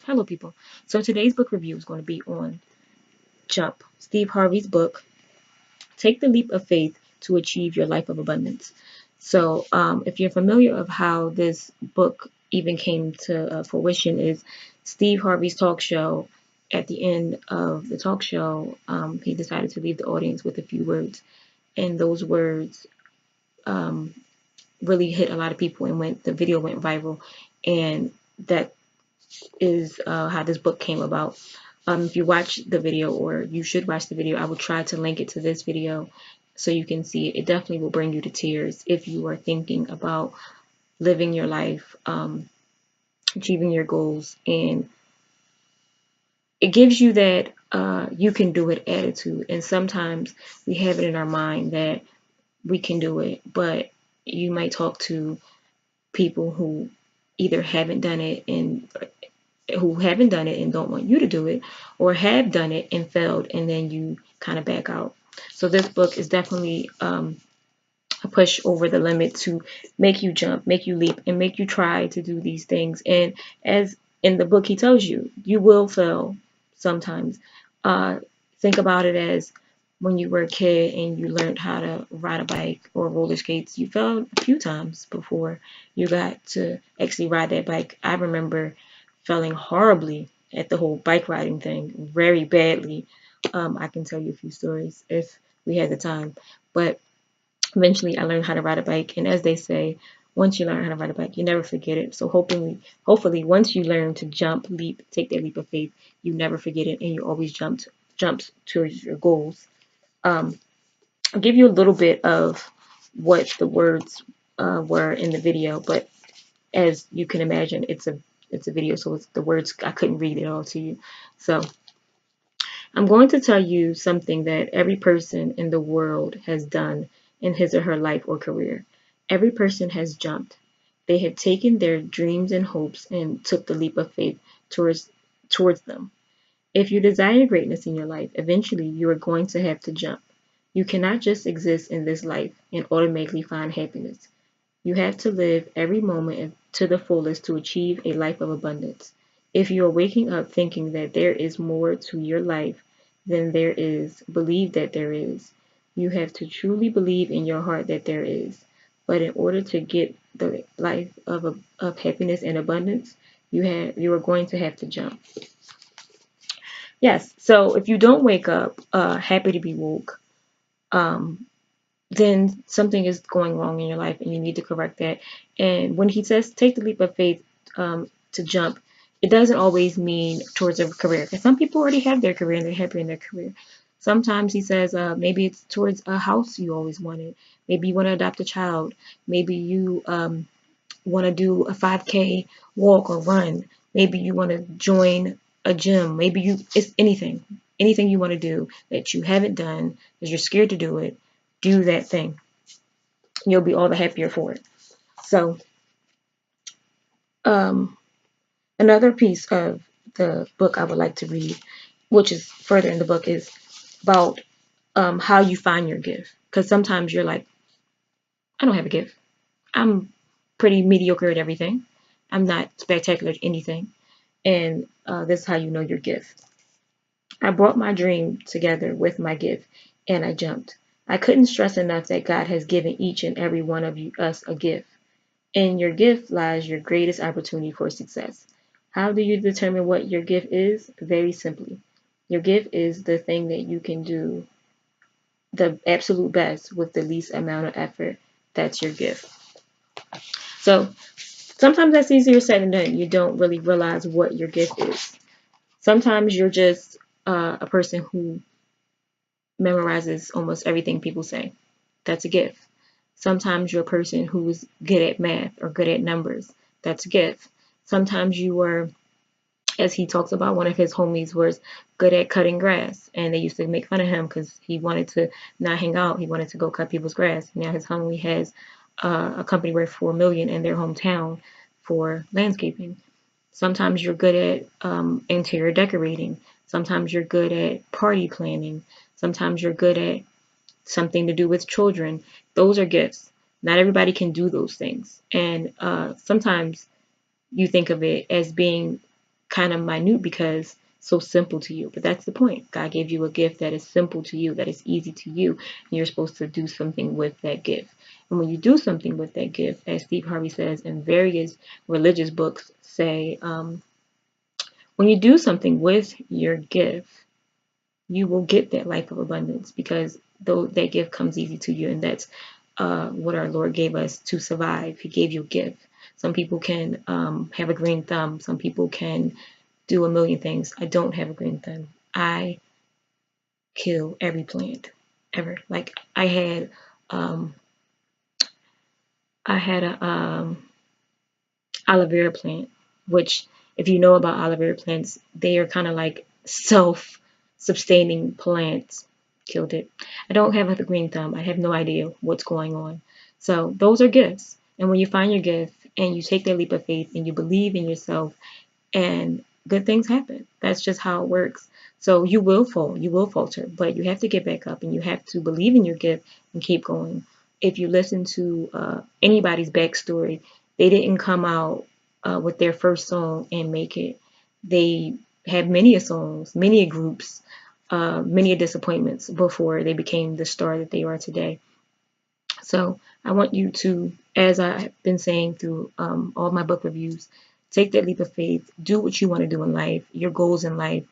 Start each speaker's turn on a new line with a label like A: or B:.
A: Hello, people. So today's book review is going to be on Jump, Steve Harvey's book, Take the Leap of Faith to Achieve Your Life of Abundance. So if you're familiar of how this book even came to fruition is Steve Harvey's talk show. At the end of the talk show, he decided to leave the audience with a few words. And those words really hit a lot of people and the video went viral. And that is how this book came about. If you watch the video, or you should watch the video, I will try to link it to this video so you can see it. It definitely will bring you to tears if you are thinking about living your life, achieving your goals, and it gives you that you can do it attitude. And sometimes we have it in our mind that we can do it, but you might talk to people who either haven't done it and don't want you to do it, or have done it and failed, and then you kind of back out. So this book is definitely a push over the limit to make you jump, make you leap, and make you try to do these things. And as in the book, he tells you, you will fail sometimes. Uh, think about it as when you were a kid and you learned how to ride a bike or roller skates. You fell a few times before you got to actually ride that bike. I remember failing horribly at the whole bike riding thing, very badly. I can tell you a few stories if we had the time, but eventually I learned how to ride a bike. And as they say, once you learn how to ride a bike, you never forget it. So hopefully once you learn to jump, leap, take that leap of faith, you never forget it, and you always jumps towards your goals. I'll give you a little bit of what the words were in the video, but as you can imagine, it's a video, so the words, I couldn't read it all to you. So I'm going to tell you something that every person in the world has done in his or her life or career. Every person has jumped. They have taken their dreams and hopes and took the leap of faith towards them. If you desire greatness in your life, eventually you are going to have to jump. You cannot just exist in this life and automatically find happiness. You have to live every moment to the fullest to achieve a life of abundance. If you are waking up thinking that there is more to your life than there is, believe that there is. You have to truly believe in your heart that there is. But in order to get the life of happiness and abundance, you are going to have to jump. Yes, so if you don't wake up happy to be woke, um, then something is going wrong in your life and you need to correct that. And when he says take the leap of faith to jump, it doesn't always mean towards a career. Because some people already have their career and they're happy in their career. Sometimes he says maybe it's towards a house you always wanted. Maybe you want to adopt a child. Maybe you want to do a 5K walk or run. Maybe you want to join a gym. It's anything you want to do that you haven't done because you're scared to do it. Do that thing. You'll be all the happier for it. So, um, another piece of the book I would like to read, which is further in the book, is about how you find your gift. Because sometimes you're like, I don't have a gift. I'm pretty mediocre at everything. I'm not spectacular at anything. And this is how you know your gift. I brought my dream together with my gift, and I jumped. I couldn't stress enough that God has given each and every one of us a gift. In your gift lies your greatest opportunity for success. How do you determine what your gift is? Very simply. Your gift is the thing that you can do the absolute best with the least amount of effort. That's your gift. So sometimes that's easier said than done. You don't really realize what your gift is. Sometimes you're just a person who memorizes almost everything people say. That's a gift. Sometimes you're a person who's good at math or good at numbers. That's a gift. Sometimes you were, as he talks about, one of his homies was good at cutting grass, and they used to make fun of him because he wanted to not hang out. He wanted to go cut people's grass. Now his homie has a company worth $4 million in their hometown for landscaping. Sometimes you're good at interior decorating. Sometimes you're good at party planning. Sometimes you're good at something to do with children. Those are gifts. Not everybody can do those things. And sometimes you think of it as being kind of minute because so simple to you. But that's the point. God gave you a gift that is simple to you, that is easy to you, and you're supposed to do something with that gift. And when you do something with that gift, as Steve Harvey says, in various religious books say, when you do something with your gift, you will get that life of abundance because though that gift comes easy to you, and that's what our Lord gave us to survive. He gave you a gift. Some people can have a green thumb. Some people can do a million things. I don't have a green thumb. I kill every plant ever. Like um, I had a aloe vera plant, which if you know about aloe vera plants, they are kind of like self-sustaining plants. Killed it. I don't have a green thumb. I have no idea what's going on. So those are gifts. And when you find your gift and you take that leap of faith and you believe in yourself and good things happen. That's just how it works. So you will fall, you will falter, but you have to get back up and you have to believe in your gift and keep going. If you listen to anybody's backstory, they didn't come out with their first song and make it. They had many a songs, many a groups, many a disappointments before they became the star that they are today. So I want you to, as I've been saying through all my book reviews, take that leap of faith, do what you want to do in life, your goals in life,